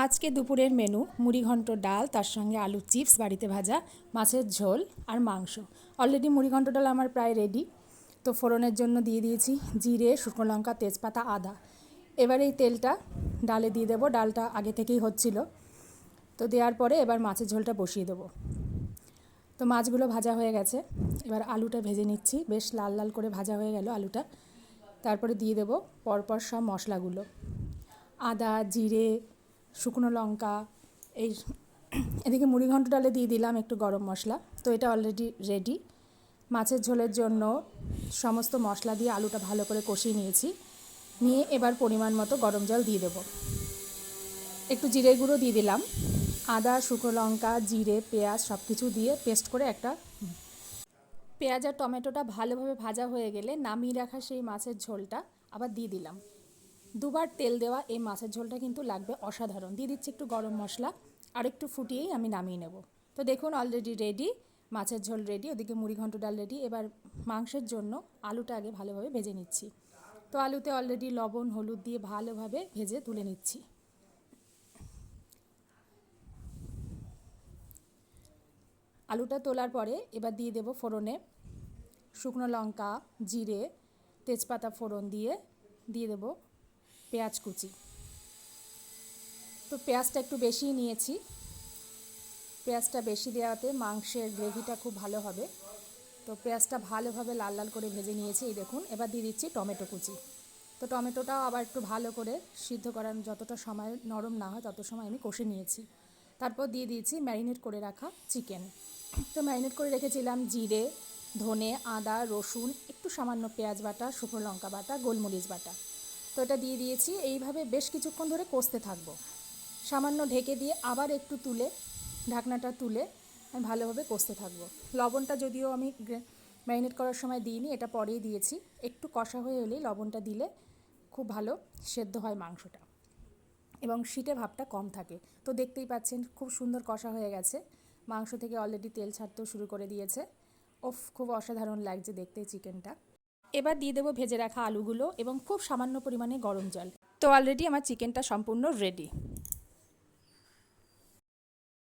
আজকে দুপুরের মেনু মুড়িঘণ্ট ডাল, তার সঙ্গে আলুর চিপস বাড়িতে ভাজা, মাছের ঝোল আর মাংস। অলরেডি মুড়িঘণ্ট ডাল আমার প্রায় রেডি। তো ফোড়নের জন্য দিয়ে দিয়েছি জিরে, শুকনো লঙ্কা, তেজপাতা, আদা। এবার এই তেলটা ডালে দিয়ে দেবো। ডালটা আগে থেকেই হচ্ছিল। তো দেওয়ার পরে এবার মাছের ঝোলটা বসিয়ে দেবো। তো মাছগুলো ভাজা হয়ে গেছে। এবার আলুটা ভেজে নিচ্ছি। বেশ লাল লাল করে ভাজা হয়ে গেল আলুটা। তারপরে দিয়ে দেবো পরপর সব মশলাগুলো, আদা, জিরে, শুকনো লঙ্কা। এই এদিকে মুড়িঘণ্ট ডালে দিয়ে দিলাম একটু গরম মশলা। তো এটা অলরেডি রেডি। মাছের ঝোলের জন্য সমস্ত মশলা দিয়ে আলুটা ভালো করে কষিয়ে নিয়েছি। নিয়ে এবার পরিমাণ মতো গরম জল দিয়ে দেবো। একটু জিরে গুঁড়ো দিয়ে দিলাম। আদা, শুকনো লঙ্কা, জিরে, পেঁয়াজ সব কিছু দিয়ে পেস্ট করে একটা। পেঁয়াজ আর টমেটোটা ভালোভাবে ভাজা হয়ে গেলে নামিয়ে রাখা সেই মাছের ঝোলটা আবার দিয়ে দিলাম। দুবার তেল দেওয়া এই মাছের ঝোলটা কিন্তু লাগবে অসাধারণ। দিয়ে দিচ্ছি একটু গরম মশলা, আর একটু ফুটিয়েই আমি নামিয়ে নেব। তো দেখুন অলরেডি রেডি, মাছের ঝোল রেডি, ওদিকে মুড়িঘণ্ট ডাল রেডি। এবার মাংসের জন্য আলুটা আগে ভালোভাবে ভেজে নিচ্ছি। তো আলুতে অলরেডি লবণ, হলুদ দিয়ে ভালোভাবে ভেজে তুলে নিচ্ছি। আলুটা তোলার পরে এবার দিয়ে দেব ফোড়নে শুকনো লঙ্কা, জিরে, তেজপাতা ফোড়ন দিয়ে দিয়ে দেব পেঁয়াজ কুচি। তো পেঁয়াজটা একটু বেশিই নিয়েছি। পেঁয়াজটা বেশি দেওয়াতে মাংসের গ্রেভিটা খুব ভালো হবে। তো পেঁয়াজটা ভালোভাবে লাল লাল করে ভেজে নিয়েছি। এই দেখুন, এবার দিয়ে দিচ্ছি টমেটো কুচি। তো টমেটোটাও আবার একটু ভালো করে সিদ্ধ করার, যতটা সময় নরম না হয় তত সময় আমি কষে নিয়েছি। তারপর দিয়ে দিয়েছি ম্যারিনেট করে রাখা চিকেন। তো ম্যারিনেট করে রেখেছিলাম জিরে, ধনে, আদা, রসুন, একটু সামান্য পেঁয়াজ বাটা, শুকনো লঙ্কা বাটা, গোলমরিচ বাটা। তো এটা দিয়ে দিয়েছি। এইভাবে বেশ কিছুক্ষণ ধরে কষতে থাকবো। সামান্য ঢেকে দিয়ে আবার একটু তুলে, ঢাকনাটা তুলে আমি ভালোভাবে কষতে থাকবো। লবণটা যদিও আমি ম্যারিনেট করার সময় দিইনি, এটা পরেই দিয়েছি। একটু কষা হয়ে এলেই লবণটা দিলে খুব ভালো সেদ্ধ হয় মাংসটা এবং শিটে ভাবটা কম থাকে। তো দেখতেই পাচ্ছেন খুব সুন্দর কষা হয়ে গেছে। মাংস থেকে অলরেডি তেল ছাড়তেও শুরু করে দিয়েছে। খুব অসাধারণ লাগছে দেখতে চিকেনটা। এবার দিয়ে দেবো ভেজে রাখা আলুগুলো এবং খুব সামান্য পরিমাণে গরম জল। তো অলরেডি আমার চিকেনটা সম্পূর্ণ রেডি।